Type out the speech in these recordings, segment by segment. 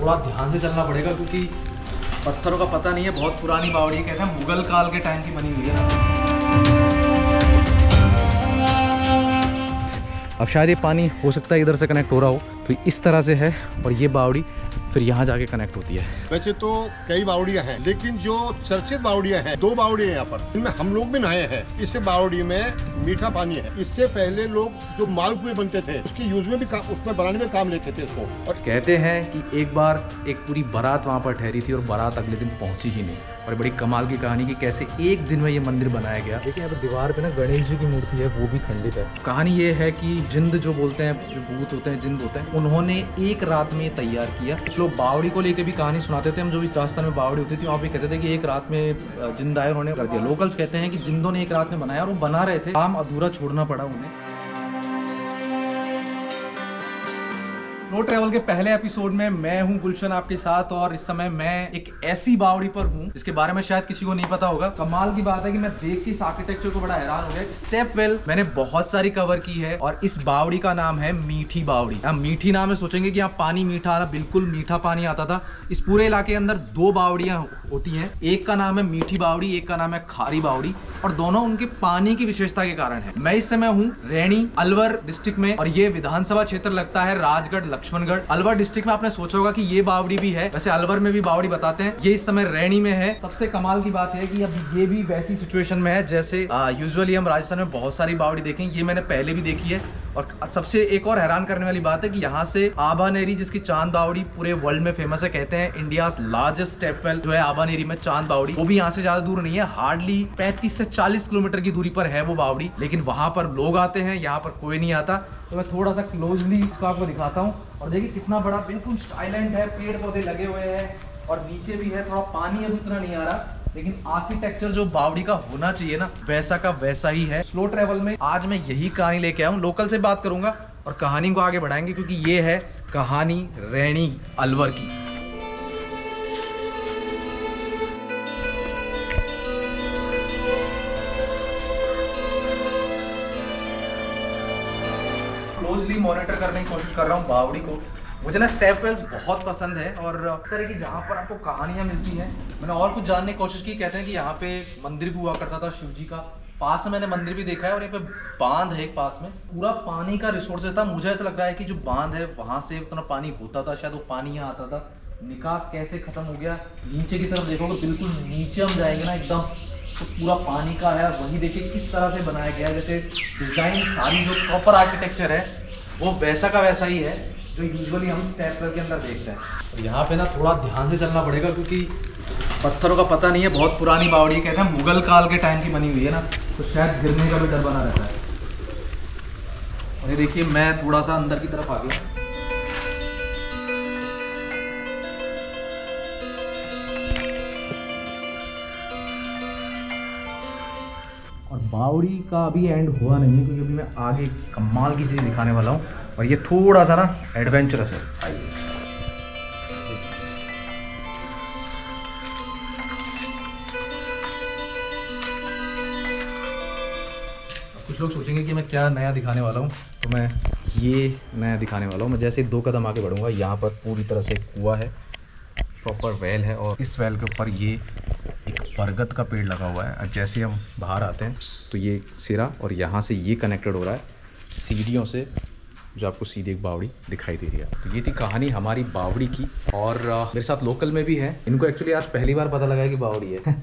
थोड़ा ध्यान से चलना पड़ेगा क्योंकि पत्थरों का पता नहीं है, बहुत पुरानी बावड़ी है, कहते हैं मुगल काल के टाइम की बनी हुई है। अब शायद ये पानी हो सकता है इधर से कनेक्ट हो रहा हो, तो इस तरह से है और ये बावड़ी फिर यहाँ जाके कनेक्ट होती है। वैसे तो कई बावड़ियां हैं, लेकिन जो चर्चित बावड़ियां हैं, 2 बावड़ियां हैं यहाँ पर, इनमें हम लोग भी नहाए हैं। इस बावड़ी में मीठा पानी है। इससे पहले लोग जो मालपुए बनते थे उसके यूज में भी उसमें बनाने में काम लेते थे इसको। और कहते हैं कि एक बार एक पूरी बारात वहाँ पर ठहरी थी और बारात अगले दिन पहुंची ही नहीं। और बड़ी कमाल की कहानी कि कैसे एक दिन में ये मंदिर बनाया गया। देखिए यहाँ पर दीवार पे ना गणेश जी की मूर्ति है, वो भी खंडित है। कहानी ये है कि जिंद जो बोलते हैं, जो भूत होते हैं, जिंद होते हैं, उन्होंने एक रात में तैयार किया। कुछ लोग बावड़ी को लेकर भी कहानी सुनाते थे। हम जो भी राजस्थान में बावड़ी होती थी वहाँ पे कहते थे कि एक रात में जिंद आए, उन्होंने कर दिया। लोकल्स कहते हैं कि जिंदों ने एक रात में बनाया और वो बना रहे थे, काम अधूरा छोड़ना पड़ा उन्हें। स्लो ट्रैवल के पहले एपिसोड में मैं हूं गुलशन आपके साथ और इस समय मैं एक ऐसी बावड़ी पर हूं जिसके बारे में शायद किसी को नहीं पता होगा। कमाल की बात है कि मैं देख के इस आर्किटेक्चर को बड़ा हैरान हो गया। स्टेप वेल मैंने बहुत सारी कवर की है और इस बावड़ी का नाम है मीठी बावड़ी। यहाँ मीठी नाम है, सोचेंगे कि यहाँ पानी मीठा आ रहा, बिल्कुल मीठा पानी आता था। इस पूरे इलाके के अंदर 2 बावड़ियां होती हैं, एक का नाम है मीठी बावड़ी, एक का नाम है खारी बावड़ी, और दोनों उनके पानी की विशेषता के कारण है। मैं इस समय हूँ रैणी अलवर डिस्ट्रिक्ट में और ये विधानसभा क्षेत्र लगता है राजगढ़ लक्ष्मणगढ़। अलवर डिस्ट्रिक्ट में आपने सोचा होगा कि ये बावड़ी भी है, वैसे अलवर में भी बावड़ी बताते हैं। ये इस समय रैणी में है। सबसे कमाल की बात है कि अब ये भी वैसी सिचुएशन में है जैसे यूजुअली हम राजस्थान में बहुत सारी बावड़ी देखें, ये मैंने पहले भी देखी है। और सबसे एक और हैरान करने वाली बात है कि यहाँ से आबानेरी, जिसकी चांद बावड़ी पूरे वर्ल्ड में फेमस है, कहते हैं इंडिया लार्जेस्ट स्टेपवेल जो है आबानेरी में चांद बावड़ी, वो भी यहाँ से ज्यादा दूर नहीं है, हार्डली 35 से 40 किलोमीटर की दूरी पर है वो बावड़ी। लेकिन वहां पर लोग आते हैं, यहाँ पर कोई नहीं आता। तो मैं थोड़ा सा क्लोजली इसको आपको दिखाता हूँ और देखिए कितना बड़ा बिल्कुल साइलेंट है, पेड़ पौधे लगे हुए हैं और नीचे भी है। थोड़ा पानी अब उतना नहीं आ रहा, लेकिन आर्किटेक्चर जो बावड़ी का होना चाहिए ना, वैसा का वैसा ही है। स्लो ट्रैवल में आज मैं यही कहानी लेके आया हूँ। लोकल से बात करूंगा और कहानी को आगे बढ़ाएंगे क्योंकि ये है कहानी रैणी अलवर की। क्लोजली मॉनिटर करने की कोशिश कर रहा हूँ बावड़ी को। मुझे ना स्टेप वेल्स बहुत पसंद है और इस तरह की जहाँ पर आपको कहानियाँ मिलती हैं। मैंने और कुछ जानने की कोशिश की। कहते हैं कि यहाँ पे मंदिर भी हुआ करता था शिव जी का, पास में मैंने मंदिर भी देखा है और यहाँ पे बांध है एक पास में, पूरा पानी का रिसोर्सेज था। मुझे ऐसा लग रहा है कि जो बांध है वहाँ से उतना पानी होता था, शायद वो पानी यहाँ आता था। निकास कैसे खत्म हो गया, नीचे की तरफ देखोगे, बिल्कुल नीचे हम जाएंगे ना एकदम, तो पूरा पानी का है। वही देखिए किस तरह से बनाया गया है, जैसे डिजाइन सारी जो प्रॉपर आर्किटेक्चर है वो वैसा का वैसा ही है जो यूजुअली हम स्टेप वेल के अंदर देखते हैं। तो यहाँ पे ना थोड़ा ध्यान से चलना पड़ेगा क्योंकि पत्थरों का पता नहीं है, बहुत पुरानी बावड़ी है, कहते हैं मुगल काल के टाइम की बनी हुई है ना, तो शायद गिरने का भी डर बना रहता है। और ये देखिए मैं थोड़ा सा अंदर की तरफ आ गया। और बावड़ी का अभी एंड हुआ नहीं है क्योंकि अभी मैं आगे कमाल की चीज़ दिखाने वाला हूँ और ये थोड़ा सा ना एडवेंचरस है। आइए कुछ लोग सोचेंगे कि मैं क्या नया दिखाने वाला हूँ, तो मैं ये नया दिखाने वाला हूँ। मैं जैसे 2 कदम आगे बढ़ूंगा, यहाँ पर पूरी तरह से कुआं है, प्रॉपर वेल है और इस वेल के ऊपर ये एक बरगद का पेड़ लगा हुआ है। जैसे हम बाहर आते हैं तो ये सिरा और यहाँ से ये कनेक्टेड हो रहा है सीढ़ियों से, जो आपको सीधी एक बावड़ी दिखाई दे रही है। तो ये थी कहानी हमारी बावड़ी की। और मेरे साथ लोकल में भी है, इनको एक्चुअली आज पहली बार पता लगा है कि बावड़ी है।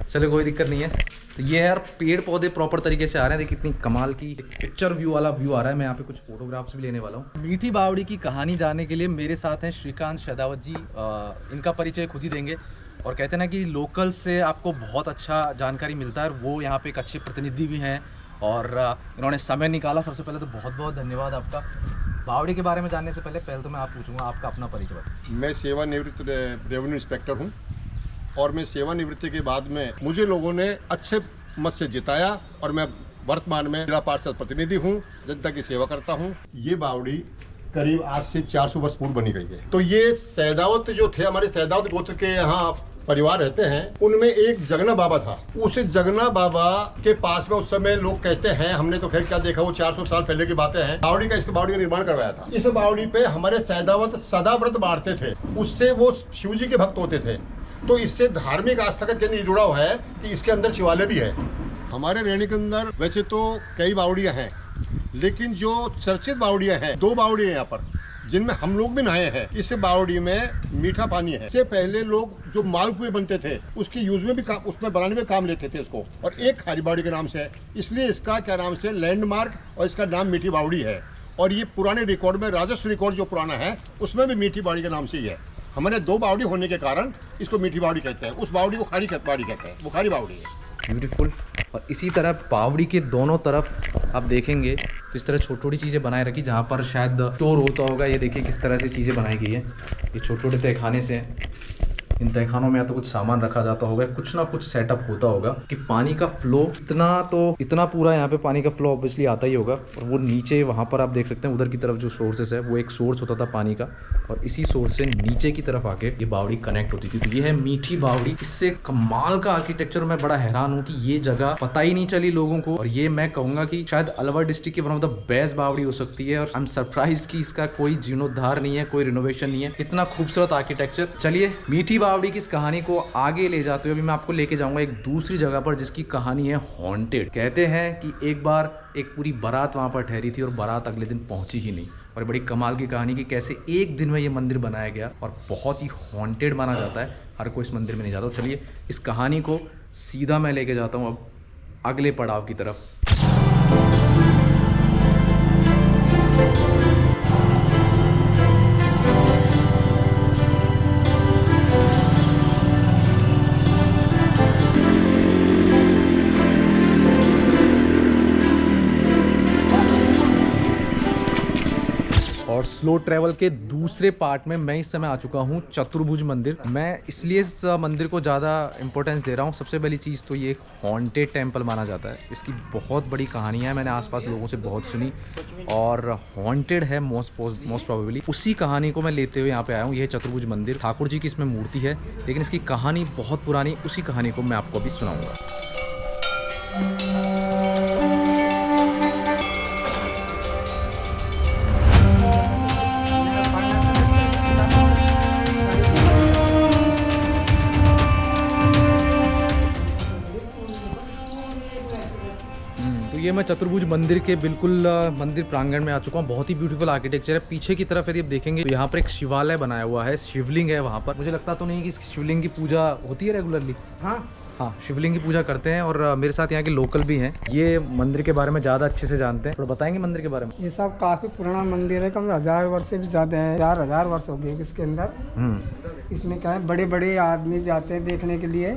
चलो कोई दिक्कत नहीं है। तो ये है यार, पेड़ पौधे प्रॉपर तरीके से आ रहे हैं। देखिए कितनी कमाल की पिक्चर व्यू वाला व्यू आ रहा है। मैं यहाँ पे कुछ फोटोग्राफ्स भी लेने वाला हूँ। मीठी बावड़ी की कहानी जानने के लिए मेरे साथ हैं श्रीकांत शेदावत जी। इनका परिचय खुद ही देंगे और कहते हैं ना कि लोकल से आपको बहुत अच्छा जानकारी मिलता है और वो यहाँ पे एक अच्छे प्रतिनिधि भी हैं और इन्होंने समय निकाला। सबसे पहले तो बहुत बहुत धन्यवाद आपका। बावड़ी के बारे में जानने से पहले तो मैं आप पूछूंगा आपका अपना परिचय बताइए। मैं सेवानिवृत्त रेवेन्यू इंस्पेक्टर हूँ और मैं सेवानिवृत्ति के बाद में मुझे लोगों ने अच्छे मत से जिताया और मैं वर्तमान में जिला पार्षद प्रतिनिधि हूँ, जनता की सेवा करता हूँ। ये बावड़ी करीब आज से 400 वर्ष पूर्व बनी गई है। तो ये सैदावत जो थे, हमारे सैदावत गोत्र के यहाँ परिवार रहते हैं, उनमें एक जगना बाबा था। उस जगना बाबा के पास में उस समय लोग कहते हैं, हमने तो खैर क्या देखा, वो 400 साल पहले की बातें हैं, बावड़ी का निर्माण करवाया था। इस बावड़ी पे हमारे सैदावत सदाव्रत बांटते थे, उससे वो शिव जी के भक्त होते थे। तो इससे धार्मिक आस्था का केंद्र जुड़ा हुआ है कि इसके अंदर शिवालय भी है। हमारे रेणी के अंदर वैसे तो कई बावड़ियां हैं, लेकिन जो चर्चित बावड़ियां हैं, 2 बावड़ी हैं यहाँ पर, जिनमें हम लोग भी नहाए हैं। इस बावड़ी में मीठा पानी है। इससे पहले लोग जो मालपुए बनते थे उसकी यूज में भी उसमें बनाने में काम लेते थे इसको, और एक खारी बावड़ी के नाम से है, इसलिए इसका क्या नाम से लैंडमार्क और इसका नाम मीठी बावड़ी है। और ये पुराने रिकॉर्ड में, राजस्व रिकॉर्ड जो पुराना है उसमें भी मीठी बावड़ी के नाम से ही है। हमारे 2 बावड़ी होने के कारण इसको मीठी बावड़ी कहते हैं, उस बावड़ी को खारी बावड़ी कहते हैं, वो खारी बावड़ी है। ब्यूटीफुल। और इसी तरह बावड़ी के दोनों तरफ आप देखेंगे तो इस तरह छोटी छोटी चीज़ें बनाए रखी, जहाँ पर शायद स्टोर होता होगा। ये देखिए किस तरह से चीज़ें बनाई गई है। ये छोटे छोटे तहखाने से हैं, इन तहखानों में या तो कुछ सामान रखा जाता होगा, कुछ ना कुछ सेटअप होता होगा कि पानी का फ्लो इतना पूरा यहाँ पे पानी का फ्लो ऑब्वियसली आता ही होगा। और वो नीचे वहाँ पर आप देख सकते हैं उधर की तरफ जो सोर्सेस है, वो एक सोर्स होता था पानी का, और इसी सोर्स से नीचे की तरफ आके ये बावड़ी कनेक्ट होती थी। तो ये है मीठी बावड़ी। इससे कमाल का आर्किटेक्चर, मैं बड़ा हैरान हूँ कि ये जगह पता ही नहीं चली लोगों को, और ये मैं कहूँगा कि शायद अलवर डिस्ट्रिक्ट की वन ऑफ द बेस्ट बावड़ी हो सकती है। और आई एम सरप्राइज कि इसका कोई जीर्णोद्धार नहीं है, कोई रिनोवेशन नहीं है, इतना खूबसूरत आर्किटेक्चर। चलिए मीठी बावड़ी की इस कहानी को आगे ले जाते हुए अभी मैं आपको लेके जाऊंगा एक दूसरी जगह पर, जिसकी कहानी है हॉन्टेड। कहते हैं कि एक बार एक पूरी बारात वहां पर ठहरी थी और बारात अगले दिन पहुंची ही नहीं। और बड़ी कमाल की कहानी कि कैसे एक दिन में ये मंदिर बनाया गया, और बहुत ही हॉन्टेड माना जाता है। हर कोई इस मंदिर में नहीं जाता। तो चलिए इस कहानी को सीधा मैं लेके जाता हूँ अब अगले पड़ाव की तरफ। और स्लो ट्रैवल के दूसरे पार्ट में मैं इस समय आ चुका हूँ चतुर्भुज मंदिर। मैं इसलिए इस मंदिर को ज़्यादा इंपॉर्टेंस दे रहा हूँ। सबसे पहली चीज़ तो ये एक हॉन्टेड टेम्पल माना जाता है। इसकी बहुत बड़ी कहानी है, मैंने आसपास लोगों से बहुत सुनी, और हॉन्टेड है मोस्ट प्रोबेबली। उसी कहानी को मैं लेते हुए यहाँ पे आया हूँ। ये चतुर्भुज मंदिर, ठाकुर जी की इसमें मूर्ति है, लेकिन इसकी कहानी बहुत पुरानी। उसी कहानी को मैं आपको अभी सुनाऊँगा। ये मैं चतुर्भुज मंदिर के बिल्कुल मंदिर प्रांगण में आ चुका हूँ। बहुत ही ब्यूटीफुल आर्किटेक्चर है। पीछे की तरफ यदि आप देखेंगे तो यहाँ पर एक शिवालय बनाया हुआ है, शिवलिंग है वहाँ पर। मुझे लगता तो नहीं कि इस शिवलिंग की पूजा होती है रेगुलरली। हाँ, शिवलिंग की पूजा करते हैं। और मेरे साथ यहाँ के लोकल भी हैं, ये मंदिर के बारे में ज़्यादा अच्छे से जानते हैं। थोड़ा बताएंगे मंदिर के बारे में। ये सब काफी पुराना मंदिर है, कम 1000 वर्ष से भी ज्यादा है। 4000 वर्ष हो गए इसके अंदर। इसमें क्या है, बड़े बड़े आदमी भी आते हैं देखने के लिए।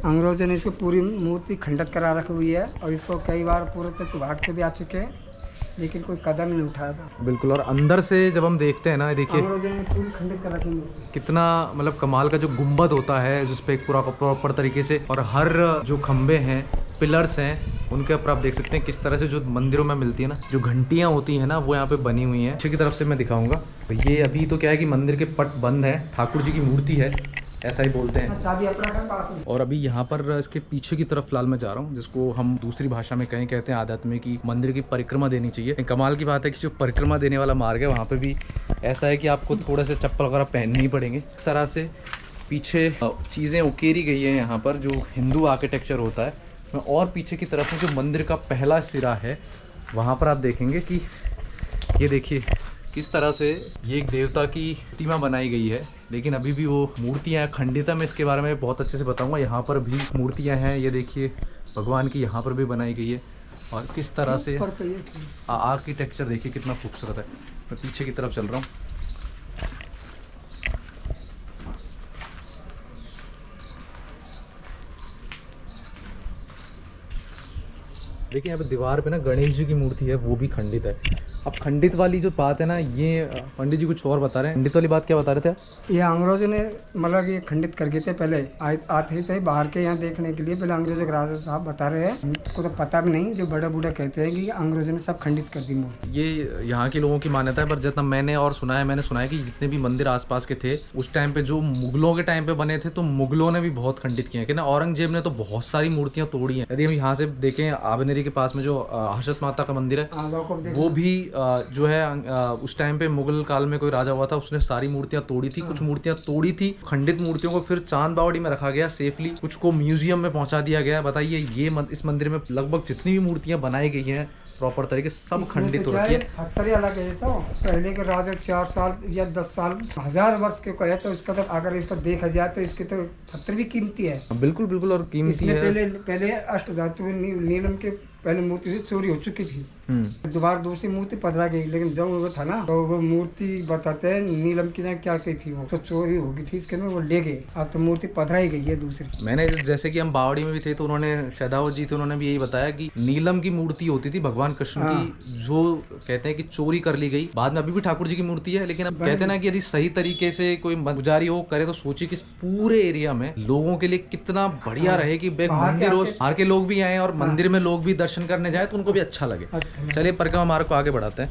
अंग्रेजों ने इसको पूरी मूर्ति खंडित करा रखी हुई है, और इसको कई बार पूरे तक भाग के भी आ चुके हैं, लेकिन कोई कदम नहीं उठाया था। बिल्कुल। और अंदर से जब हम देखते हैं ना, देखिए अंग्रेजों ने पूरी खंडित कर रखी मूर्ति। कितना मतलब कमाल का जो गुम्बद होता है, जिस पे एक पूरा प्रॉपर तरीके से, और हर जो खंबे हैं, पिलर्स हैं, उनके ऊपर आप देख सकते हैं किस तरह से जो मंदिरों में मिलती है ना, जो घंटियां होती हैं ना, वो यहाँ पे बनी हुई हैं। पीछे की तरफ से मैं दिखाऊंगा। तो ये अभी तो क्या है कि मंदिर के पट बंद है, ठाकुर जी की मूर्ति है, ऐसा ही बोलते हैं। चाबी अपना है पास में। और अभी यहाँ पर इसके पीछे की तरफ फिलहाल मैं जा रहा हूँ, जिसको हम दूसरी भाषा में कहते हैं आदत में कि मंदिर की परिक्रमा देनी चाहिए। कमाल की बात है कि जो परिक्रमा देने वाला मार्ग है, वहाँ पे भी ऐसा है कि आपको थोड़े से चप्पल वगैरह पहनने ही पड़ेंगे। इस तरह से पीछे चीज़ें उकेरी गई हैं यहाँ पर, जो हिंदू आर्किटेक्चर होता है। और पीछे की तरफ में जो मंदिर का पहला सिरा है, वहाँ पर आप देखेंगे कि ये देखिए किस तरह से ये एक देवता की प्रतिमा बनाई गई है, लेकिन अभी भी वो मूर्तियाँ खंडित है। मैं इसके बारे में बहुत अच्छे से बताऊंगा। यहाँ पर भी मूर्तियाँ हैं, ये देखिए भगवान की यहाँ पर भी बनाई गई है, और किस तरह से आर्किटेक्चर देखिए कितना खूबसूरत है। मैं पीछे की तरफ चल रहा हूँ। देखिए यहाँ पे दीवार पे ना गणेश जी की मूर्ति है, वो भी खंडित है। अब खंडित वाली जो बात है ना, ये पंडित जी कुछ और बता रहे हैं। खंडित वाली बात क्या बता रहे थे? ये अंग्रेजों ने मतलब ये खंडित कर गए थे पहले, आते थे बाहर के यहाँ देखने के लिए। पहले अंग्रेजों के राजा साहब बता रहे हैं, हमको तो पता भी नहीं, जो बड़ा बूढ़ा कहते हैं कि अंग्रेजों ने सब खंडित कर दी मूर्ति। ये यहाँ के लोगों की मान्यता है, पर जितना मैंने सुना है कि जितने भी मंदिर आसपास के थे उस टाइम पे, जो मुगलों के टाइम पे बने थे, तो मुगलों ने भी बहुत खंडित किए हैं कि ना। औरंगजेब ने तो बहुत सारी मूर्तियां तोड़ी हैं। यदि हम यहाँ से देखें, आबनेरी के पास में जो हर्षद माता का मंदिर है, वो भी जो है उस टाइम पे मुगल काल में कोई राजा हुआ था, उसने सारी मूर्तियां तोड़ी थी। कुछ मूर्तियां तोड़ी थी, खंडित मूर्तियों को फिर चांद बावड़ी में रखा गया सेफली, कुछ को म्यूजियम में पहुंचा दिया गया। बताइए, ये इस मंदिर में लगभग जितनी भी मूर्तियां बनाई गई हैं प्रॉपर तरीके सब खंडित हो रखी है। पत्थर ही अलग है। तो पहले के राजा 4 साल या 10 साल 1000 वर्ष के कहे तो इसका तो अगर इसको देखा जाए तो इसके तो पत्थर भी कीमती है। बिल्कुल बिल्कुल, और कीमती है। पहले अष्टधातु नीलम के पहले मूर्ति से चोरी हो चुकी थी, दोबारा दूसरी मूर्ति पधरा गई। लेकिन जब वो था ना, तो वो मूर्ति बताते हैं नीलम की क्या की थी, वो तो चोरी हो गई थी, इसके अंदर वो ले गए। अब तो मूर्ति पधराई गई है दूसरी। मैंने जैसे कि हम बावड़ी में भी थे, तो उन्होंने शहदावत जी थे, उन्होंने भी यही बताया कि नीलम की मूर्ति होती थी भगवान कृष्ण की, जो कहते हैं कि चोरी कर ली गई। बाद में अभी भी ठाकुर जी की मूर्ति है, लेकिन अब कहते हैं ना कि यदि सही तरीके से कोई पुजारी हो करे, तो सोचिए कि इस पूरे एरिया में लोगों के लिए कितना बढ़िया रहे कि मंदिर हो, बाहर के लोग भी आए और मंदिर में लोग भी दर्शन करने जाए तो उनको भी अच्छा लगे। चलिए परिक्रमा मार्ग को आगे बढ़ाते हैं।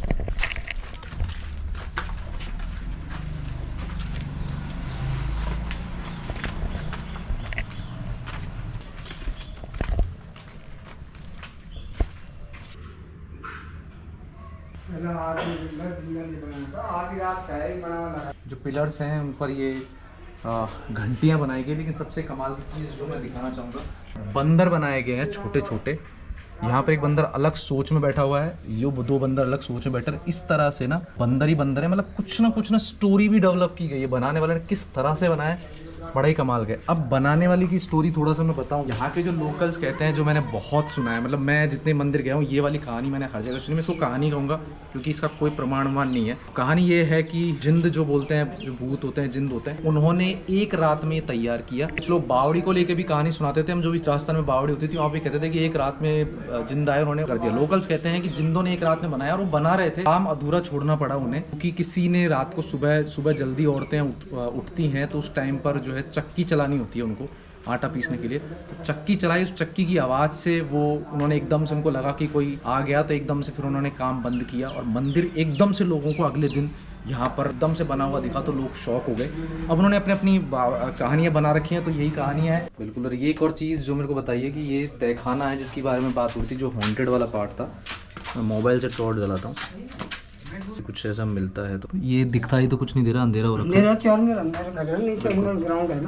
जो पिलर्स हैं उन पर ये घंटियां बनाई गई, लेकिन सबसे कमाल की चीज़ जो मैं दिखाना चाहूँगा, बंदर बनाए गए हैं छोटे छोटे। यहाँ पर एक बंदर अलग सोच में बैठा हुआ है, ये 2 बंदर अलग सोच में बैठे। इस तरह से ना बंदर ही बंदर है, मतलब कुछ ना स्टोरी भी डेवलप की गई है। बनाने वाले ने किस तरह से बनाया, बड़ा ही कमाल गए। अब बनाने वाली की स्टोरी थोड़ा सा मैं बताऊं। यहाँ के जो लोकल्स कहते हैं, जो मैंने बहुत सुना है, मतलब मैं जितने मंदिर गया हूँ, ये वाली कहानी मैंने हर जगह सुनी। मैं इसको कहानी कहूँगा क्योंकि इसका कोई प्रमाणवान नहीं है। कहानी ये है कि जिंद जो बोलते हैं, जो भूत होते हैं, जिंद होते हैं, उन्होंने एक रात में ये तैयार किया। कुछ लोग बावड़ी को लेकर भी कहानी सुनाते थे। हम जो भी राजस्थान में बावड़ी होती थी, वहाँ पे कहते थे कि एक रात में जिंद आए, उन्होंने कर दिया। लोकल्स कहते हैं कि जिंदों ने एक रात में बनाया और वो बना रहे थे, काम अधूरा छोड़ना पड़ा उन्हें, क्योंकि किसी ने रात को सुबह जल्दी औरतें उठती हैं, तो उस टाइम पर जो है चक्की चलानी होती है उनको आटा पीसने के लिए। तो चक्की चलाई, उस चक्की की आवाज़ से वो उन्होंने एकदम से, उनको लगा कि कोई आ गया, तो एकदम से फिर उन्होंने काम बंद किया और मंदिर एकदम से लोगों को अगले दिन यहाँ पर एकदम से बना हुआ दिखा, तो लोग शॉक हो गए। अब उन्होंने अपनी कहानियाँ बना रखी हैं, तो यही कहानियाँ हैं बिल्कुल। और ये एक और चीज़ जो मेरे को बताइए कि ये तहखाना है जिसके बारे में बात हो रही थी, जो हॉन्टेड वाला पार्ट था। मैं मोबाइल से टॉर्च जलाता हूँ, कुछ ऐसा मिलता है। तो ये दिखाई तो कुछ नहीं दे रहा, अंधेरा हो रखा है।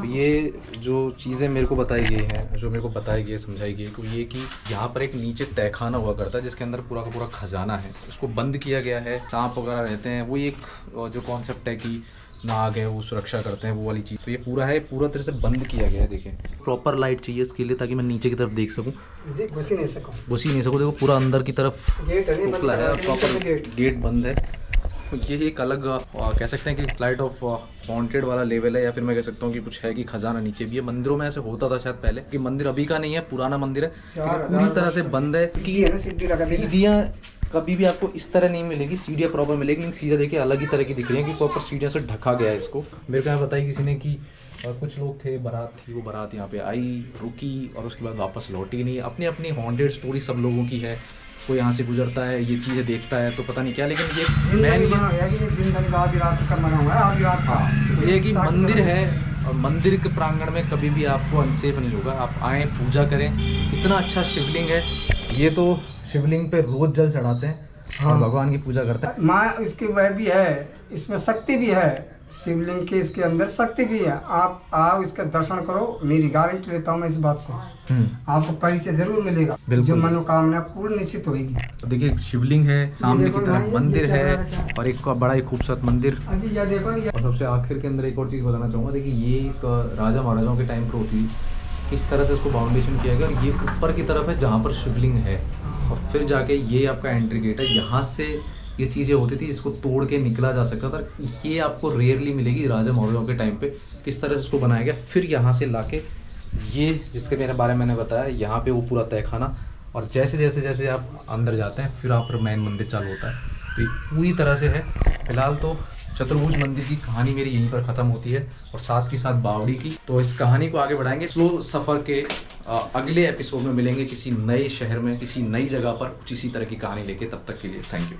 ये जो चीज़ें मेरे को बताई गई हैं, जो मेरे को बताई गई, समझाई गई, तो ये कि यहाँ पर एक नीचे तहखाना हुआ करता है, जिसके अंदर पूरा का पूरा खजाना है। उसको बंद किया गया है, सांप वगैरह रहते हैं। वो एक जो कॉन्सेप्ट है कि नाग है, वो सुरक्षा करते हैं, वो वाली चीज़। तो ये पूरा है, पूरा तरह से बंद किया गया है। देखें, प्रॉपर लाइट चाहिए इसके लिए, ताकि मैं नीचे की तरफ देख सकूं। घुस ही नहीं सकूं। देखो पूरा अंदर की तरफ खुला है, प्रॉपर गेट बंद है। तो ये एक अलग कह सकते हैं कि फ्लाइट ऑफ हॉन्टेड वाला लेवल है, या फिर मैं कह सकता हूँ कि कुछ है कि खजाना नीचे भी है। मंदिरों में ऐसे होता था शायद पहले, कि मंदिर अभी का नहीं है, पुराना मंदिर है, पूरी तरह से बंद है। कि सीढ़ियाँ कभी भी आपको इस तरह नहीं मिलेगी, सीढ़ियाँ प्रॉपर मिलेगी, लेकिन सीढ़ियाँ देखिए अलग ही तरह की दिख रही है, कि प्रॉपर सीढ़ियों से ढका गया है इसको। मेरे को यहाँ बताई किसी ने कि कुछ लोग थे, बारात थी, वो बारात यहाँ पे आई, रुकी और उसके बाद वापस लौटी नहीं। अपनी अपनी हॉन्टेड स्टोरी सब लोगों की है। कोई यहाँ से गुजरता है, ये चीज़ें देखता है, तो पता नहीं क्या, लेकिन ये ये कि मंदिर है, और मंदिर के प्रांगण में कभी भी आपको अनसेफ नहीं होगा। आप आएँ, पूजा करें। इतना अच्छा शिवलिंग है, ये तो शिवलिंग पे रोज जल चढ़ाते हैं और भगवान की पूजा करते हैं। माँ इसकी वह भी है, इसमें शक्ति भी है, शिवलिंग के इसके अंदर शक्ति भी है। आप आओ, इसका दर्शन करो, मेरी गारंटी लेता हूँ मैं इस बात को, आपको परिचय जरूर मिलेगा, जो मनोकामना पूर्ण निश्चित होगी। तो देखिए, शिवलिंग है, सामने की तरफ मंदिर है, और एक बड़ा ही खूबसूरत मंदिर। और सबसे आखिर के अंदर एक और चीज़ बताना चाहूँगा। देखिए, ये एक राजा महाराजाओं के टाइम पर होती, किस तरह से इसको बाउंडेशन किया गया। और ये ऊपर की तरफ है जहाँ पर शिवलिंग है, और फिर जाके ये आपका एंट्री गेट है। यहाँ से ये चीज़ें होती थी, जिसको तोड़ के निकला जा सकता था। ये आपको रेयरली मिलेगी राजा महाराजाओं के टाइम पे, किस तरह से इसको बनाया गया। फिर यहाँ से लाके ये जिसके मेरे बारे में मैंने बताया, यहाँ पे वो पूरा तहखाना, और जैसे जैसे जैसे आप अंदर जाते हैं, फिर आप मेन मंदिर चालू होता है। तो ये पूरी तरह से है। फिलहाल तो चतुर्भुज मंदिर की कहानी मेरी यहीं पर ख़त्म होती है और साथ के साथ बावड़ी की। तो इस कहानी को आगे बढ़ाएंगे स्लो सफ़र के अगले एपिसोड में मिलेंगे किसी नए शहर में, किसी नई जगह पर कुछ इसी तरह की कहानी लेके। तब तक के लिए थैंक यू।